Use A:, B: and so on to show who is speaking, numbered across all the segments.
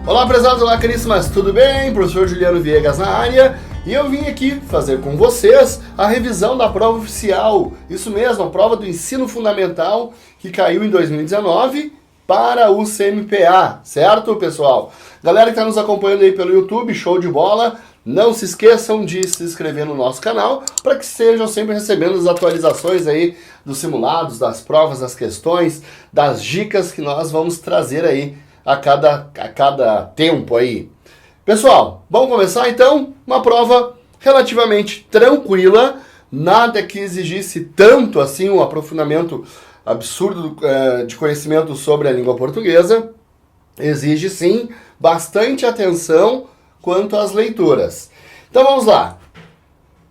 A: Olá, prezados, olá, caríssimas, tudo bem? Professor Juliano Viegas na área, e eu vim aqui fazer com vocês a revisão da prova oficial, isso mesmo, a prova do ensino fundamental que caiu em 2019 para o CMPA, certo, pessoal? Galera que está nos acompanhando aí pelo YouTube, show de bola, não se esqueçam de se inscrever no nosso canal para que estejam sempre recebendo as atualizações aí dos simulados, das provas, das questões, das dicas que nós vamos trazer aí a cada tempo aí. Pessoal, vamos começar então? Uma prova relativamente tranquila, nada que exigisse tanto assim um aprofundamento absurdo de conhecimento sobre a língua portuguesa. Exige sim bastante atenção quanto às leituras. Então vamos lá.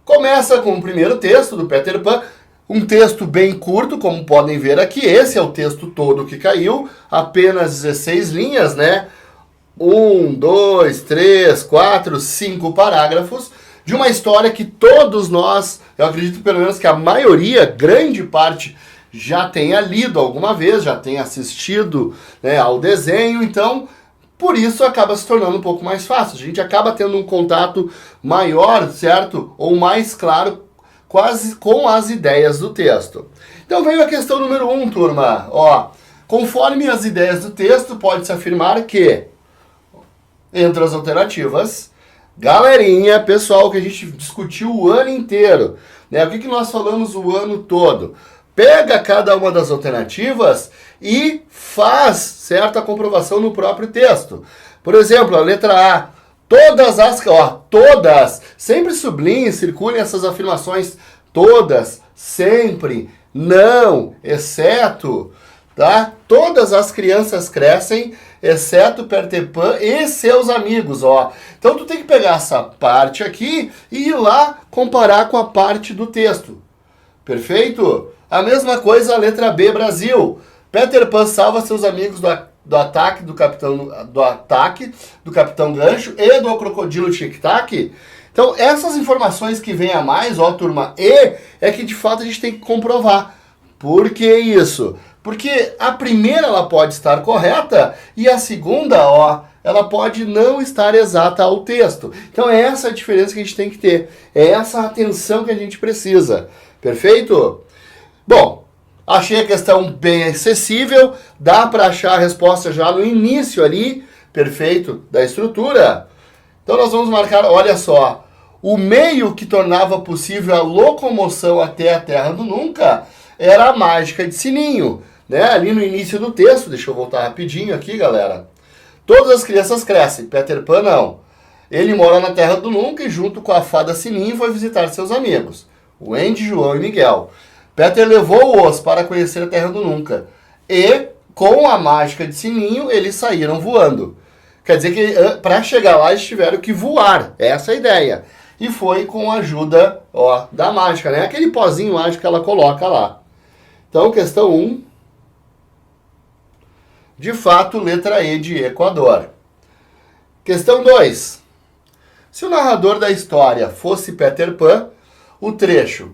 A: Começa com o primeiro texto do Peter Pan. Um texto bem curto, como podem ver aqui. Esse é o texto todo que caiu. Apenas 16 linhas, né? 1, 2, 3, 4, 5 parágrafos. De uma história que todos nós, eu acredito pelo menos que a maioria, grande parte, já tenha lido alguma vez, já tenha assistido, né, ao desenho. Então, por isso acaba se tornando um pouco mais fácil. A gente acaba tendo um contato maior, certo? Ou mais claro, quase com as ideias do texto. Então veio a questão número 1, turma. Ó, conforme as ideias do texto, pode-se afirmar que, entre as alternativas, galerinha, pessoal, que a gente discutiu o ano inteiro, né? O que nós falamos o ano todo? Pega cada uma das alternativas e faz, certo, a comprovação no próprio texto. Por exemplo, a letra A. Todas, sempre sublinhem, circulem essas afirmações, todas, sempre, não, exceto, tá? Todas as crianças crescem, exceto Peter Pan e seus amigos, ó. Então tu tem que pegar essa parte aqui e ir lá comparar com a parte do texto. Perfeito? A mesma coisa a letra B, Brasil. Peter Pan salva seus amigos do ataque do Capitão Gancho e do Crocodilo Tic-Tac. Então, essas informações que vêm a mais, ó, turma, é que de fato a gente tem que comprovar. Por que isso? Porque a primeira ela pode estar correta e a segunda, ó, ela pode não estar exata ao texto. Então, é essa a diferença que a gente tem que ter. É essa atenção que a gente precisa. Perfeito? Bom, achei a questão bem acessível, dá para achar a resposta já no início ali, perfeito, da estrutura. Então nós vamos marcar, olha só, o meio que tornava possível a locomoção até a Terra do Nunca era a mágica de sininho, né? Ali no início do texto, deixa eu voltar rapidinho aqui, galera. Todas as crianças crescem, Peter Pan não. Ele mora na Terra do Nunca e junto com a fada Sininho foi visitar seus amigos, o Andy, João e Miguel. Peter levou-os para conhecer a Terra do Nunca. E, com a mágica de sininho, eles saíram voando. Quer dizer que, para chegar lá, eles tiveram que voar. Essa é a ideia. E foi com a ajuda, ó, da mágica, né? Aquele pozinho mágico que ela coloca lá. Então, questão 1. De fato, letra E de Equador. Questão 2. Se o narrador da história fosse Peter Pan, o trecho: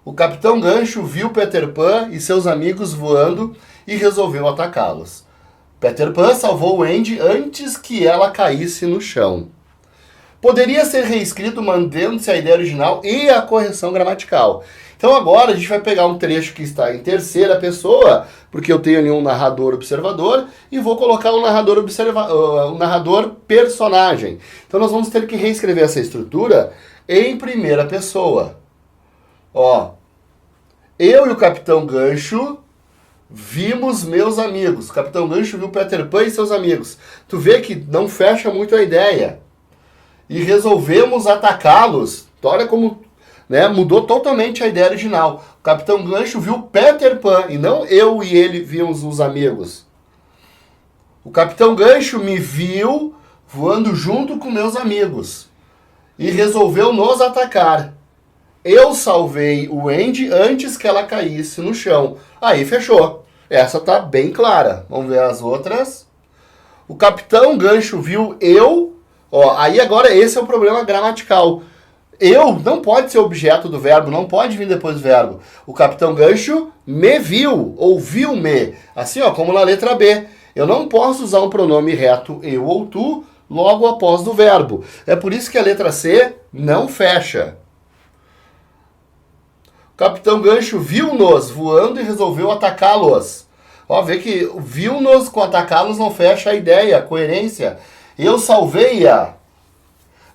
A: o Capitão Gancho viu Peter Pan e seus amigos voando e resolveu atacá-los. Peter Pan salvou Wendy antes que ela caísse no chão. Poderia ser reescrito mantendo-se a ideia original e a correção gramatical. Então agora a gente vai pegar um trecho que está em terceira pessoa, porque eu tenho ali um narrador observador, e vou colocar um narrador personagem. Então nós vamos ter que reescrever essa estrutura em primeira pessoa. Ó, eu e o Capitão Gancho vimos meus amigos. O Capitão Gancho viu Peter Pan e seus amigos. Tu vê que não fecha muito a ideia. E resolvemos atacá-los. Olha como, né, mudou totalmente a ideia original. O Capitão Gancho viu Peter Pan e não eu e ele vimos os amigos. O Capitão Gancho me viu voando junto com meus amigos e resolveu nos atacar. Eu salvei o Andy antes que ela caísse no chão. Aí fechou. Essa tá bem clara. Vamos ver as outras. O Capitão Gancho viu eu. Ó, aí agora esse é o problema gramatical. Eu não pode ser objeto do verbo, não pode vir depois do verbo. O Capitão Gancho me viu, ou viu-me. Assim, ó, como na letra B. Eu não posso usar um pronome reto eu ou tu logo após do verbo. É por isso que a letra C não fecha. O Capitão Gancho viu-nos voando e resolveu atacá-los. Ó, vê que viu-nos com atacá-los não fecha a ideia, a coerência. Eu salvei-a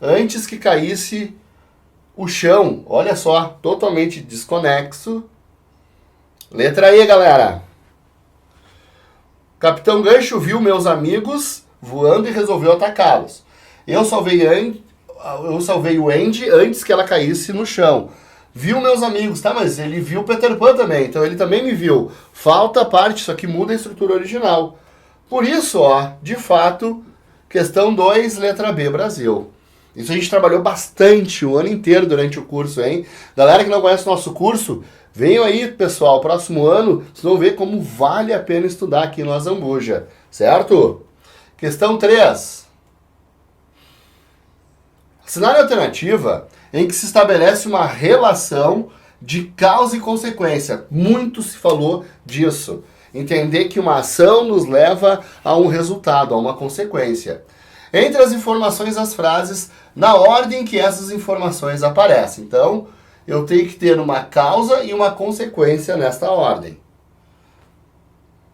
A: antes que caísse o chão. Olha só, totalmente desconexo. Letra E, galera. Capitão Gancho viu meus amigos voando e resolveu atacá-los. Eu salvei o Andy antes que ela caísse no chão. Viu meus amigos, tá? Mas ele viu o Peter Pan também, então ele também me viu. Falta a parte, isso aqui muda a estrutura original. Por isso, ó, de fato, questão 2, letra B, Brasil. Isso a gente trabalhou bastante o ano inteiro durante o curso, hein? Galera que não conhece o nosso curso, venham aí, pessoal, próximo ano, vocês vão ver como vale a pena estudar aqui no Azambuja, certo? Questão 3. Cenário alternativa em que se estabelece uma relação de causa e consequência. Muito se falou disso. Entender que uma ação nos leva a um resultado, a uma consequência. Entre as informações das frases, na ordem que essas informações aparecem. Então, eu tenho que ter uma causa e uma consequência nesta ordem.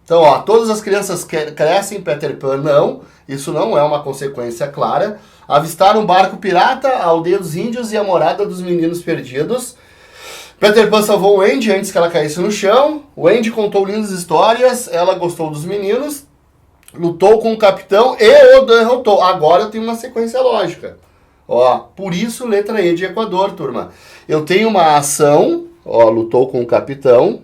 A: Então, ó, todas as crianças crescem, Peter Pan não. Isso não é uma consequência clara. Avistaram um barco pirata, a aldeia dos índios e a morada dos meninos perdidos. Peter Pan salvou o Andy antes que ela caísse no chão. O Andy contou lindas histórias, ela gostou dos meninos. Lutou com o capitão e o derrotou. Agora eu tenho uma sequência lógica. Ó, por isso, letra E de Equador, turma. Eu tenho uma ação, ó, lutou com o capitão.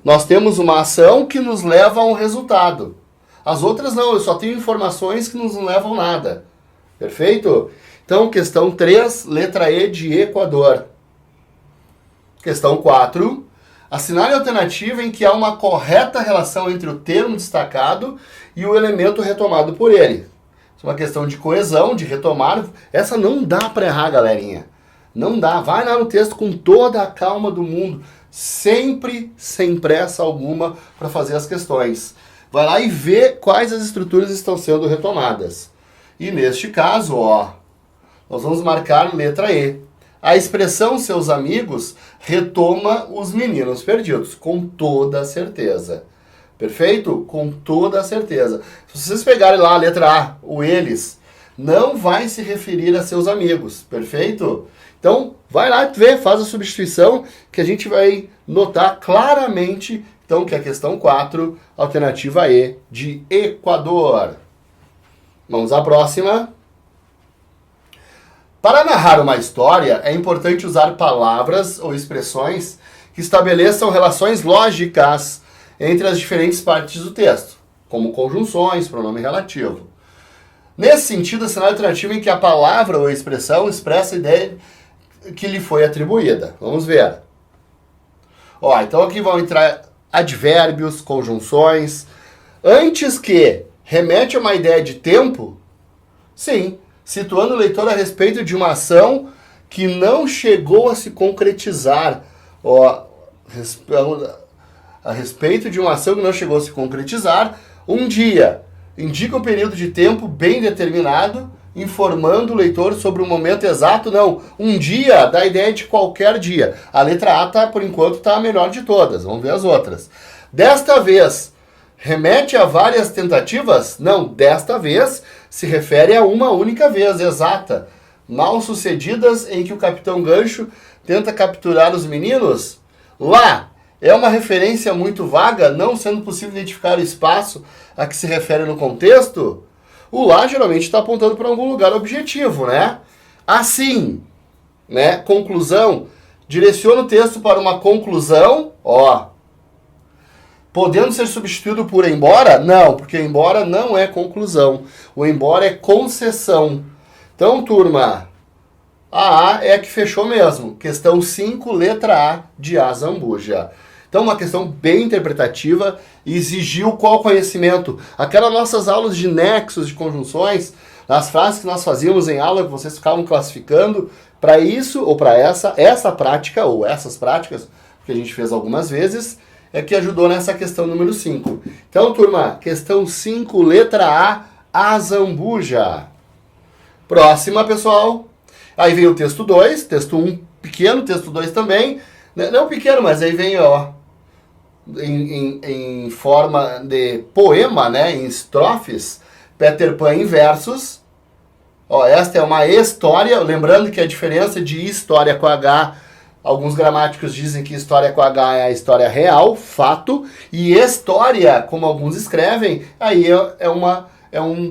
A: Nós temos uma ação que nos leva a um resultado. As outras não, eu só tenho informações que nos não levam a nada. Perfeito? Então, questão 3, letra E de Equador. Questão 4. Assinale a alternativa em que há uma correta relação entre o termo destacado e o elemento retomado por ele. Isso é uma questão de coesão, de retomar. Essa não dá para errar, galerinha. Não dá. Vai lá no texto com toda a calma do mundo. Sempre sem pressa alguma para fazer as questões. Vai lá e vê quais as estruturas estão sendo retomadas. E neste caso, ó, nós vamos marcar letra E. A expressão seus amigos retoma os meninos perdidos, com toda certeza. Perfeito? Com toda certeza. Se vocês pegarem lá a letra A, o eles, não vai se referir a seus amigos. Perfeito? Então, vai lá e vê, faz a substituição, que a gente vai notar claramente, então, que a questão 4, alternativa E, de Equador. Vamos à próxima. Para narrar uma história, é importante usar palavras ou expressões que estabeleçam relações lógicas entre as diferentes partes do texto, como conjunções, pronome relativo. Nesse sentido, a cenário alternativo em que a palavra ou a expressão expressa a ideia que lhe foi atribuída. Vamos ver. Ó, então aqui vão entrar advérbios, conjunções. Antes que remete a uma ideia de tempo? Sim, situando o leitor a respeito de uma ação que não chegou a se concretizar. Ó, a respeito de uma ação que não chegou a se concretizar, um dia indica um período de tempo bem determinado, informando o leitor sobre o momento exato. Não, um dia dá a ideia de qualquer dia. A letra A, tá, por enquanto, está a melhor de todas. Vamos ver as outras. Desta vez, remete a várias tentativas? Não, desta vez se refere a uma única vez, exata. Mal sucedidas em que o Capitão Gancho tenta capturar os meninos? Lá, é uma referência muito vaga, não sendo possível identificar o espaço a que se refere no contexto? O lá geralmente está apontando para algum lugar objetivo, né? Assim, né? Conclusão. Direciona o texto para uma conclusão, ó. Podendo ser substituído por embora? Não, porque embora não é conclusão. O embora é concessão. Então, turma, a A é a que fechou mesmo. Questão 5, letra A de Azambuja. Então, uma questão bem interpretativa e exigiu qual conhecimento? Aquelas nossas aulas de nexos, de conjunções, as frases que nós fazíamos em aula, que vocês ficavam classificando, para isso ou para essa prática, ou essas práticas, que a gente fez algumas vezes, é que ajudou nessa questão número 5. Então, turma, questão 5, letra A, azambuja. Próxima, pessoal. Aí vem o texto 2, texto 1 pequeno, texto 2 também. Não pequeno, mas aí vem, ó, em forma de poema, né, em estrofes, Peter Pan em versos. Ó, esta é uma história, lembrando que a diferença de história com H, alguns gramáticos dizem que história com H é a história real, fato, e história, como alguns escrevem, aí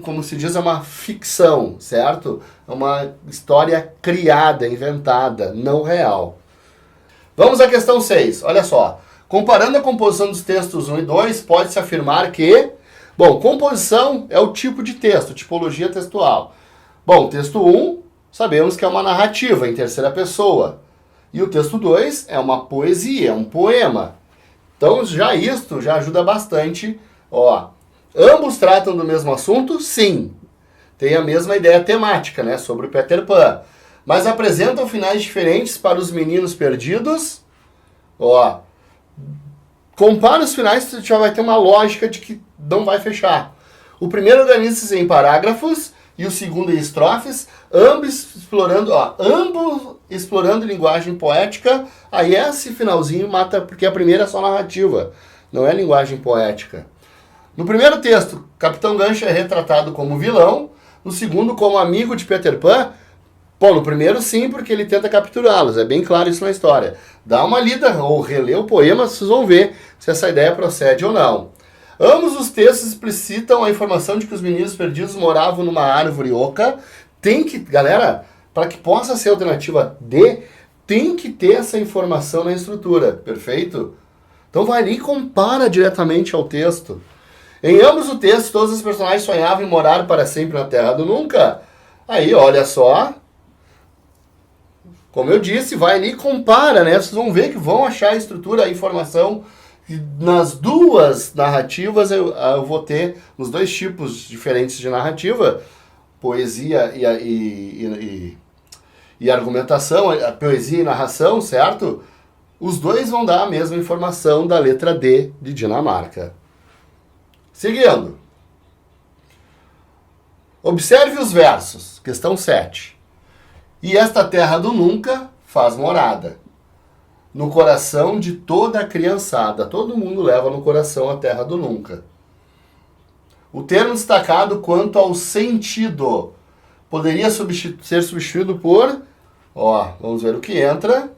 A: como se diz, é uma ficção, certo? É uma história criada, inventada, não real. Vamos à questão 6, olha só. Comparando a composição dos textos 1 e 2, pode-se afirmar que... Bom, composição é o tipo de texto, tipologia textual. Bom, texto 1, sabemos que é uma narrativa em terceira pessoa. E o texto 2 é uma poesia, é um poema. Então, isto já ajuda bastante. Ó, ambos tratam do mesmo assunto? Sim. Tem a mesma ideia temática, né? Sobre o Peter Pan. Mas apresentam finais diferentes para os meninos perdidos. Ó, compara os finais, você já vai ter uma lógica de que não vai fechar. O primeiro organiza-se em parágrafos e o segundo em estrofes, ambos explorando linguagem poética. Aí esse finalzinho mata, porque a primeira é só narrativa, não é linguagem poética. No primeiro texto, Capitão Gancho é retratado como vilão, no segundo como amigo de Peter Pan. Bom, no primeiro sim, porque ele tenta capturá-los, é bem claro isso na história. Dá uma lida ou relê o poema, vocês vão ver se essa ideia procede ou não. Ambos os textos explicitam a informação de que os meninos perdidos moravam numa árvore oca. Tem que, galera, para que possa ser a alternativa D, tem que ter essa informação na estrutura, perfeito? Então vai ali e compara diretamente ao texto. Em ambos os textos, todos os personagens sonhavam em morar para sempre na Terra do Nunca. Aí, olha só. Como eu disse, vai ali e compara, né? Vocês vão ver que vão achar a estrutura, a informação. E nas duas narrativas eu vou ter, nos dois tipos diferentes de narrativa, poesia e argumentação, a poesia e narração, certo? Os dois vão dar a mesma informação da letra D de Dinamarca. Seguindo. Observe os versos. Questão 7. E esta terra do nunca faz morada no coração de toda a criançada. Todo mundo leva no coração a terra do nunca. O termo destacado quanto ao sentido poderia ser substituído por... Ó, vamos ver o que entra.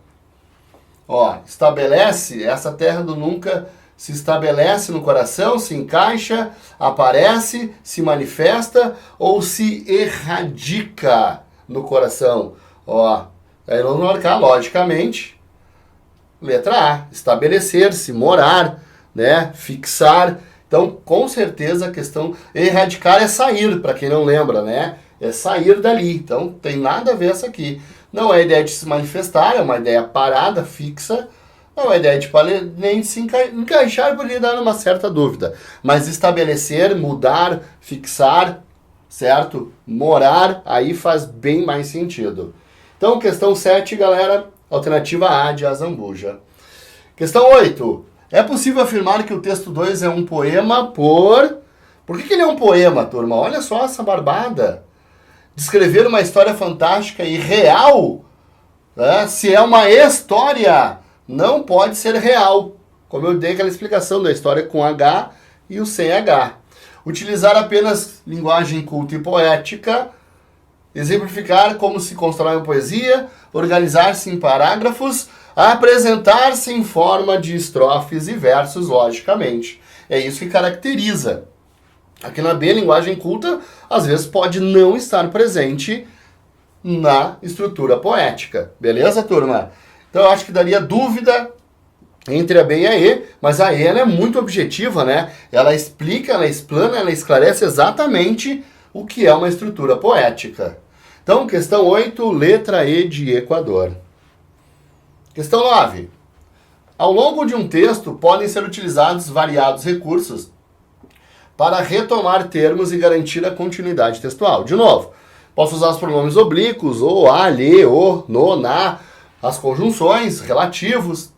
A: Ó, estabelece, essa terra do nunca se estabelece no coração, se encaixa, aparece, se manifesta ou se erradica no coração. Ó, aí vamos marcar logicamente. Letra A, estabelecer-se, morar, né, fixar. Então, com certeza a questão erradicar é sair, para quem não lembra, né? É sair dali. Então, tem nada a ver essa aqui. Não é a ideia de se manifestar, é uma ideia parada, fixa. Não é a ideia de nem de se encaixar, poderia dar uma certa dúvida. Mas estabelecer, mudar, fixar, certo? Morar, aí faz bem mais sentido. Então, questão 7, galera, alternativa A de azambuja. Questão 8. É possível afirmar que o texto 2 é um poema por... Por que ele é um poema, turma? Olha só essa barbada. Descrever uma história fantástica e real, né? Se é uma história, não pode ser real. Como eu dei aquela explicação da história com H e o sem H. Utilizar apenas linguagem culta e poética. Exemplificar como se constrói uma poesia. Organizar-se em parágrafos. Apresentar-se em forma de estrofes e versos, logicamente. É isso que caracteriza. Aqui na B, linguagem culta, às vezes pode não estar presente na estrutura poética. Beleza, turma? Então eu acho que daria dúvida entre a B e a E, mas a E ela é muito objetiva, né? Ela explica, ela explana, ela esclarece exatamente o que é uma estrutura poética. Então, questão 8, letra E de Equador. Questão 9. Ao longo de um texto, podem ser utilizados variados recursos para retomar termos e garantir a continuidade textual. De novo, posso usar os pronomes oblíquos, ou, a, lhe, o, no, na, as conjunções, relativos.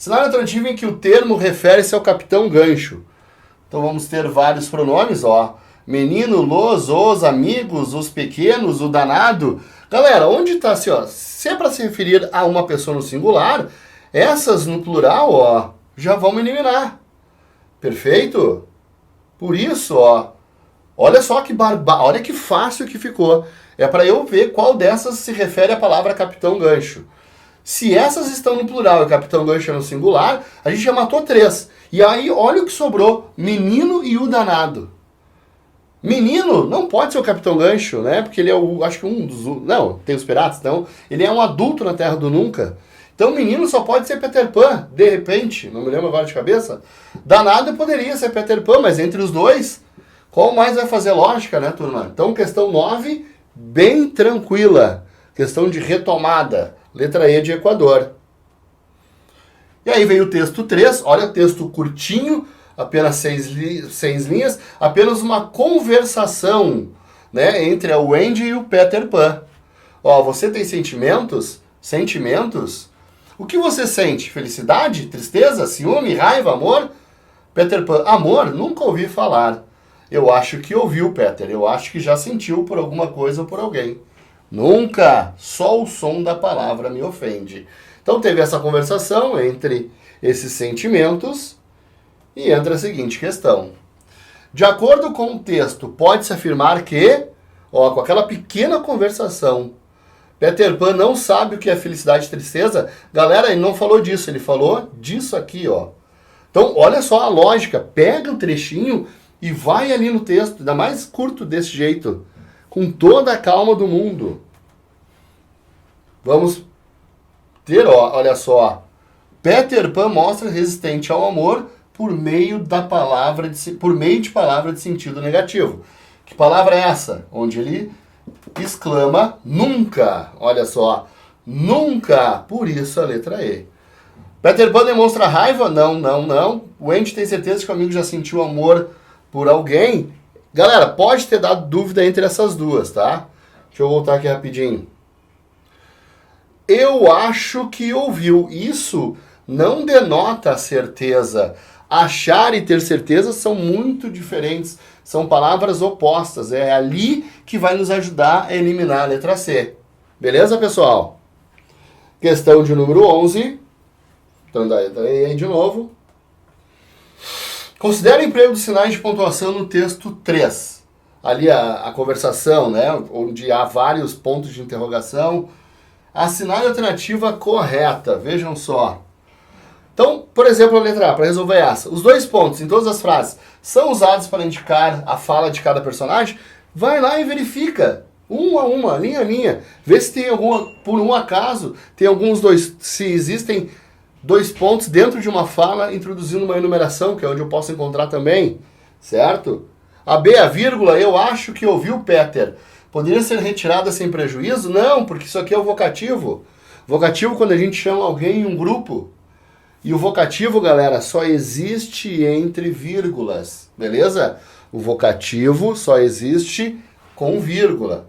A: Cenário alternativo em que o termo refere-se ao capitão gancho. Então vamos ter vários pronomes, ó. Menino, os amigos, os pequenos, o danado. Galera, onde está assim, ó? Se é para se referir a uma pessoa no singular, essas no plural, ó, já vamos eliminar. Perfeito? Por isso, ó, olha só que olha que fácil que ficou. É para eu ver qual dessas se refere à palavra capitão gancho. Se essas estão no plural e capitão gancho é no singular, a gente já matou 3. E aí, olha o que sobrou. Menino e o danado. Menino não pode ser o capitão gancho, né? Porque ele é acho que um dos... Não, tem os piratas, então. Ele é um adulto na Terra do Nunca. Então, menino só pode ser Peter Pan, de repente. Não me lembro agora de cabeça. Danado poderia ser Peter Pan, mas entre os dois, qual mais vai fazer lógica, né, turma? Então, questão 9, bem tranquila. Questão de retomada. Letra E de Equador. E aí veio o texto 3, olha o texto curtinho, apenas 6 linhas, apenas uma conversação, né, entre a Wendy e o Peter Pan. Ó, você tem sentimentos? Sentimentos? O que você sente? Felicidade? Tristeza? Ciúme? Raiva? Amor? Peter Pan, amor? Nunca ouvi falar. Eu acho que ouviu, Peter. Eu acho que já sentiu por alguma coisa ou por alguém. Nunca. Só o som da palavra me ofende. Então teve essa conversação entre esses sentimentos e entra a seguinte questão. De acordo com o texto, pode-se afirmar que, ó, com aquela pequena conversação, Peter Pan não sabe o que é felicidade e tristeza. Galera, ele não falou disso, ele falou disso aqui, ó. Então, olha só a lógica. Pega o trechinho e vai ali no texto, ainda mais curto desse jeito, com toda a calma do mundo. Vamos ter, ó, olha só. Peter Pan mostra resistente ao amor por meio de palavra de sentido negativo. Que palavra é essa? Onde ele exclama nunca. Olha só. Nunca. Por isso a letra E. Peter Pan demonstra raiva? Não, não, não. O Andy tem certeza que o amigo já sentiu amor por alguém? Galera, pode ter dado dúvida entre essas duas, tá? Deixa eu voltar aqui rapidinho. Eu acho que ouviu. Isso não denota certeza. Achar e ter certeza são muito diferentes. São palavras opostas. É ali que vai nos ajudar a eliminar a letra C. Beleza, pessoal? Questão de número 11. Então, daí de novo. Considere o emprego dos sinais de pontuação no texto 3. Ali a conversação, né? Onde há vários pontos de interrogação. Assinale a alternativa correta. Vejam só. Então, por exemplo, a letra A, para resolver essa. Os 2 pontos em todas as frases são usados para indicar a fala de cada personagem? Vai lá e verifica. Uma a uma, linha a linha. Vê se tem alguma, por um acaso, tem se existem 2 pontos dentro de uma fala, introduzindo uma enumeração, que é onde eu posso encontrar também. Certo? A B, a vírgula, eu acho que ouviu Peter. Poderia ser retirada sem prejuízo? Não, porque isso aqui é o vocativo. Vocativo quando a gente chama alguém em um grupo. E o vocativo, galera, só existe entre vírgulas, beleza? O vocativo só existe com vírgula.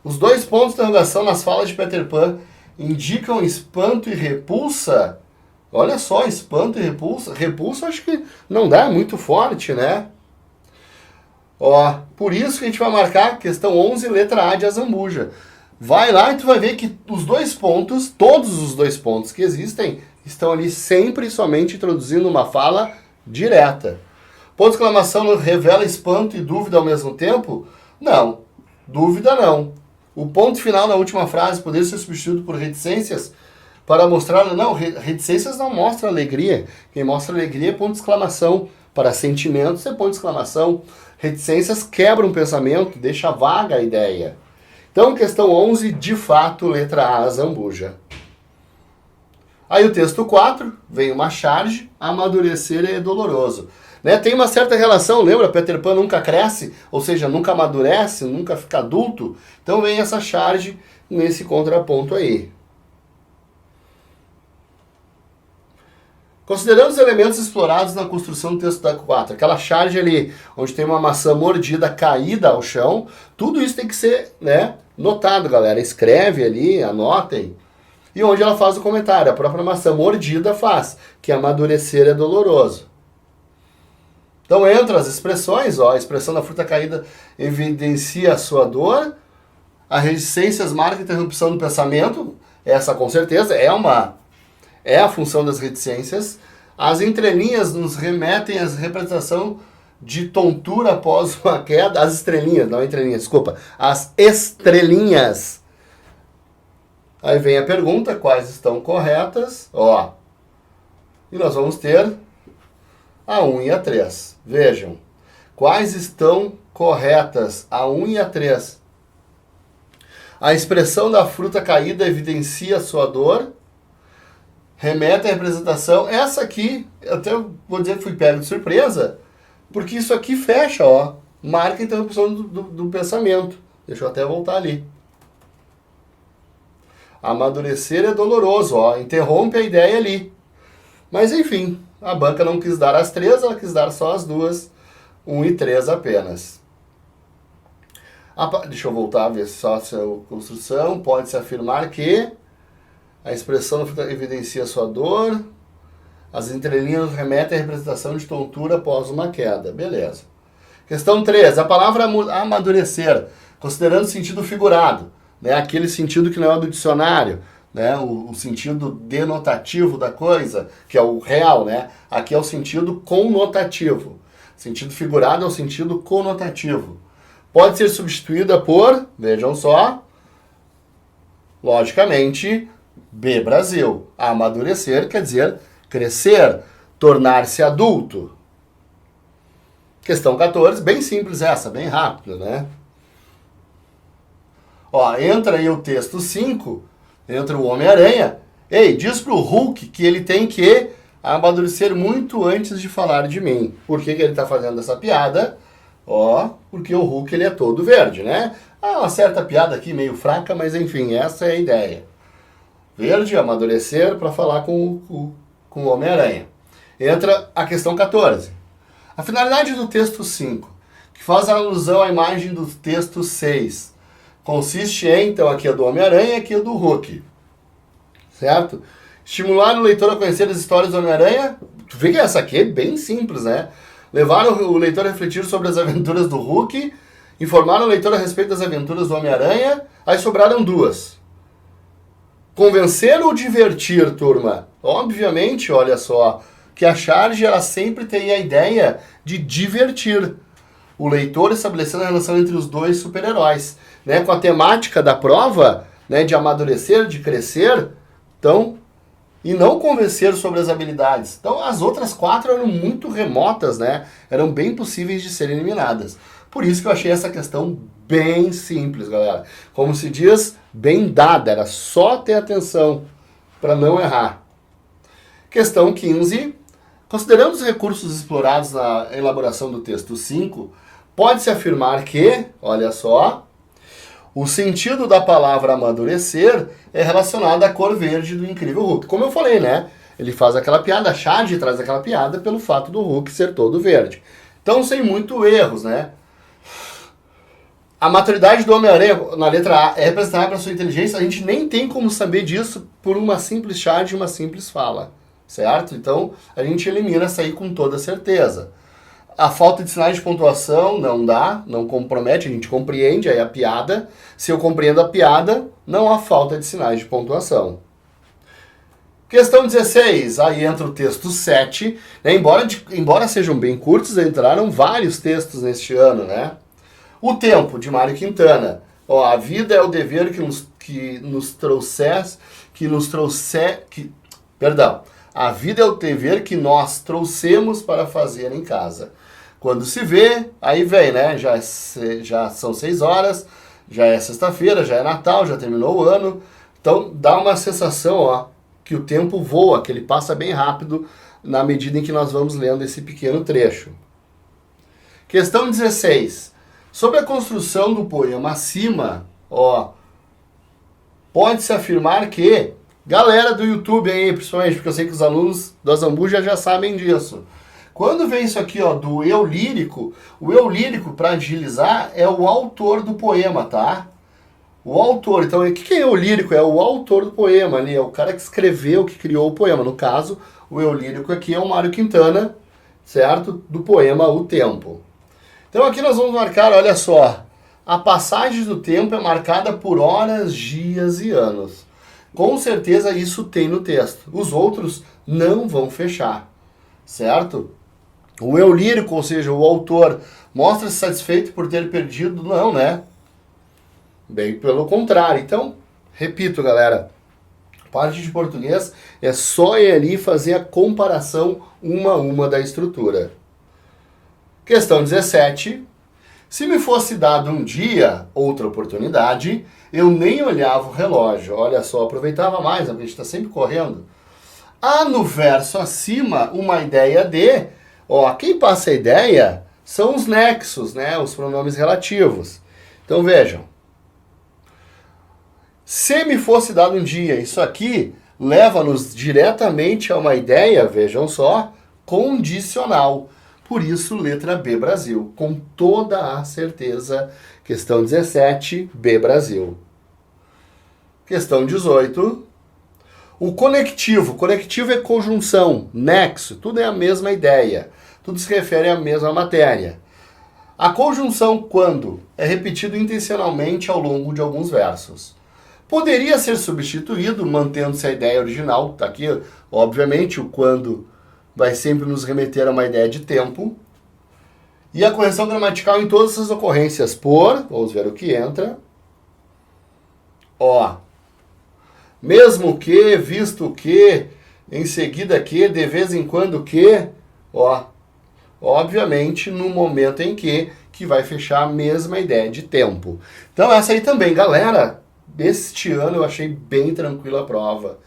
A: Os 2 pontos de interrogação nas falas de Peter Pan indicam espanto e repulsa. Olha só, espanto e repulsa. Repulsa acho que não dá, é muito forte, né? Ó, por isso que a gente vai marcar questão 11, letra A de Azambuja. Vai lá e tu vai ver que os 2 pontos, todos os 2 pontos que existem, estão ali sempre e somente introduzindo uma fala direta. Ponto de exclamação revela espanto e dúvida ao mesmo tempo? Não, dúvida não. O ponto final na última frase poderia ser substituído por reticências para mostrar... Não, reticências não mostra alegria. Quem mostra alegria é ponto de exclamação. Para sentimentos é ponto de exclamação. Reticências quebram o pensamento, deixa vaga a ideia. Então, questão 11, de fato, letra A, Azambuja. Aí o texto 4, vem uma charge, amadurecer é doloroso. Né? Tem uma certa relação, lembra? Peter Pan nunca cresce, ou seja, nunca amadurece, nunca fica adulto. Então vem essa charge nesse contraponto aí. Considerando os elementos explorados na construção do texto da 4, aquela charge ali, onde tem uma maçã mordida, caída ao chão, tudo isso tem que ser, né, notado, galera. Escreve ali, anotem. E onde ela faz o comentário, a própria maçã mordida faz, que amadurecer é doloroso. Então entra as expressões, ó, a expressão da fruta caída evidencia a sua dor, a reticências marca a interrupção do pensamento, essa com certeza é a função das reticências. As entrelinhas nos remetem à representação de tontura após uma queda, as estrelinhas, não entrelinhas, desculpa, as estrelinhas. Aí vem a pergunta, quais estão corretas, ó, e nós vamos ter a 1 e a 3. Vejam, quais estão corretas, a 1 e a 3. A expressão da fruta caída evidencia a sua dor, remete à representação. Essa aqui, eu até vou dizer que fui pego de surpresa, porque isso aqui fecha, ó, marca a interrupção do pensamento. Deixa eu até voltar ali. Amadurecer é doloroso, ó, interrompe a ideia ali. Mas enfim, a banca não quis dar as 3, ela quis dar só as 2, 1 e 3 apenas. Deixa eu voltar a ver só a construção. Pode-se afirmar que a expressão da fruta evidencia a sua dor, as entrelinhas remetem à representação de tontura após uma queda. Beleza. Questão 3. A palavra amadurecer, considerando o sentido figurado, né, aquele sentido que não é do dicionário, né, o sentido denotativo da coisa, que é o real, né? Aqui é o sentido conotativo. Sentido figurado é o sentido conotativo. Pode ser substituída por, vejam só, logicamente, B, Brasil. Amadurecer quer dizer crescer, tornar-se adulto. Questão 14, bem simples essa, bem rápida, né? Ó, entra aí o texto 5, entra o Homem-Aranha. Ei, diz pro Hulk que ele tem que amadurecer muito antes de falar de mim. Por que ele tá fazendo essa piada? Ó, porque o Hulk ele é todo verde, né? Uma certa piada aqui meio fraca, mas enfim, essa é a ideia. Verde, amadurecer para falar com o Homem-Aranha. Entra a questão 14. A finalidade do texto 5, que faz alusão à imagem do texto 6, consiste em, então, aqui é do Homem-Aranha e aqui é do Hulk. Certo? Estimular o leitor a conhecer as histórias do Homem-Aranha. Tu vê que essa aqui é bem simples, né? Levar o leitor a refletir sobre as aventuras do Hulk, informar o leitor a respeito das aventuras do Homem-Aranha, aí sobraram 2. Convencer ou divertir, turma? Obviamente, olha só, que a charge ela sempre tem a ideia de divertir o leitor, estabelecendo a relação entre os dois super-heróis, né? Com a temática da prova, né, de amadurecer, de crescer, então, e não convencer sobre as habilidades. Então, as outras 4 eram muito remotas, né? Eram bem possíveis de serem eliminadas. Por isso que eu achei essa questão bem simples, galera. Como se diz, bem dada. Era só ter atenção para não errar. Questão 15. Considerando os recursos explorados na elaboração do texto 5, pode-se afirmar que, olha só, o sentido da palavra amadurecer é relacionado à cor verde do incrível Hulk. Como eu falei, né? Ele faz aquela piada, a charge traz aquela piada pelo fato do Hulk ser todo verde. Então, sem muito erros, né? A maturidade do Homem-Aranha, na letra A, é representada pela sua inteligência. A gente nem tem como saber disso por uma simples charge e uma simples fala, certo? Então, a gente elimina essa aí com toda certeza. A falta de sinais de pontuação não dá, não compromete, a gente compreende aí a piada. Se eu compreendo a piada, não há falta de sinais de pontuação. Questão 16, aí entra o texto 7. Né? Embora sejam bem curtos, entraram vários textos neste ano, né? O Tempo, de Mário Quintana. Ó, a vida é o dever a vida é o dever que nós trouxemos para fazer em casa. Quando se vê, aí vem, né? Já são 6 horas, já é sexta-feira, já é Natal, já terminou o ano. Então dá uma sensação, ó, que o tempo voa, que ele passa bem rápido na medida em que nós vamos lendo esse pequeno trecho. Questão 16. Sobre a construção do poema acima, ó, pode-se afirmar que, galera do YouTube aí, principalmente, porque eu sei que os alunos do Azambuja já sabem disso. Quando vem isso aqui, ó, do eu lírico, o eu lírico, para agilizar, é o autor do poema, tá? O autor, então, o que é eu lírico? É o autor do poema ali, é o cara que escreveu, que criou o poema. No caso, o eu lírico aqui é o Mário Quintana, certo? Do poema O Tempo. Então aqui nós vamos marcar, olha só, a passagem do tempo é marcada por horas, dias e anos. Com certeza isso tem no texto. Os outros não vão fechar, certo? O eu lírico, ou seja, o autor, mostra-se satisfeito por ter perdido? Não, né? Bem pelo contrário. Então, repito, galera, parte de português é só ir ali fazer a comparação uma a uma da estrutura. Questão 17. Se me fosse dado um dia, outra oportunidade, eu nem olhava o relógio. Olha só, aproveitava mais, a gente está sempre correndo. Há no verso acima uma ideia de... quem passa a ideia são os nexos, né? Os pronomes relativos. Então vejam. Se me fosse dado um dia, isso aqui leva-nos diretamente a uma ideia, vejam só, condicional. Por isso, letra B, Brasil. Com toda a certeza. Questão 17, B, Brasil. Questão 18. O conectivo. Conectivo é conjunção, nexo. Tudo é a mesma ideia. Tudo se refere à mesma matéria. A conjunção quando é repetido intencionalmente ao longo de alguns versos. Poderia ser substituído, mantendo-se a ideia original. Está aqui, obviamente, o quando vai sempre nos remeter a uma ideia de tempo. E a correção gramatical em todas essas ocorrências por, vamos ver o que entra. Mesmo que, visto que, em seguida que, de vez em quando que, obviamente no momento em que vai fechar a mesma ideia de tempo. Então essa aí também, galera, este ano eu achei bem tranquila a prova.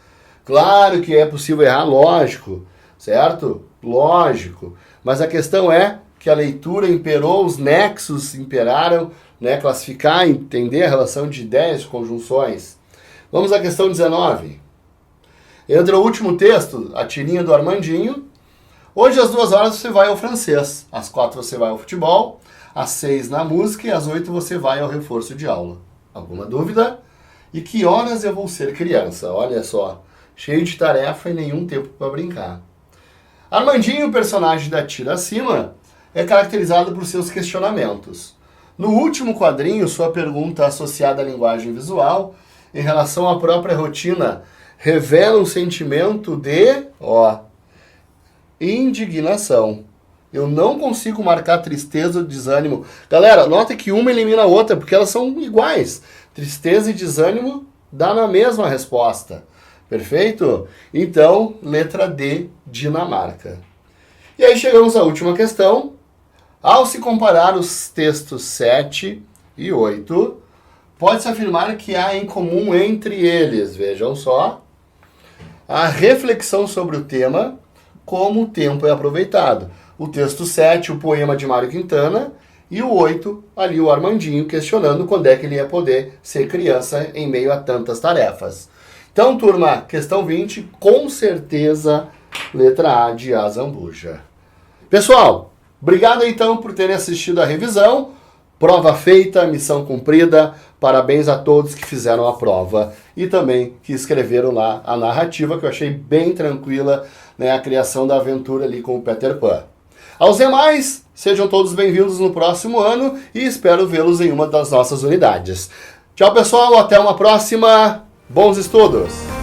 A: Claro que é possível errar, lógico, certo? Lógico. Mas a questão é que a leitura imperou, os nexos imperaram, né? Classificar, entender a relação de ideias, de conjunções. Vamos à questão 19. Entra o último texto, a tirinha do Armandinho. Hoje às 2 horas você vai ao francês, às 4 você vai ao futebol, às 6 na música e às 8 você vai ao reforço de aula. Alguma dúvida? E que horas eu vou ser criança? Olha só, cheio de tarefa e nenhum tempo para brincar. Armandinho, o personagem da tira acima, é caracterizado por seus questionamentos. No último quadrinho, sua pergunta associada à linguagem visual, em relação à própria rotina, revela um sentimento de, indignação. Eu não consigo marcar tristeza ou desânimo. Galera, nota que uma elimina a outra, porque elas são iguais. Tristeza e desânimo dá na mesma resposta. Perfeito? Então, letra D, Dinamarca. E aí chegamos à última questão. Ao se comparar os textos 7 e 8, pode-se afirmar que há em comum entre eles, vejam só, a reflexão sobre o tema, como o tempo é aproveitado. O texto 7, o poema de Mário Quintana, e o 8, ali o Armandinho questionando quando é que ele ia poder ser criança em meio a tantas tarefas. Então, turma, questão 20, com certeza, letra A de Azambuja. Pessoal, obrigado então por terem assistido a revisão. Prova feita, missão cumprida. Parabéns a todos que fizeram a prova e também que escreveram lá a narrativa, que eu achei bem tranquila, né, a criação da aventura ali com o Peter Pan. Aos demais, sejam todos bem-vindos no próximo ano e espero vê-los em uma das nossas unidades. Tchau, pessoal, até uma próxima. Bons estudos!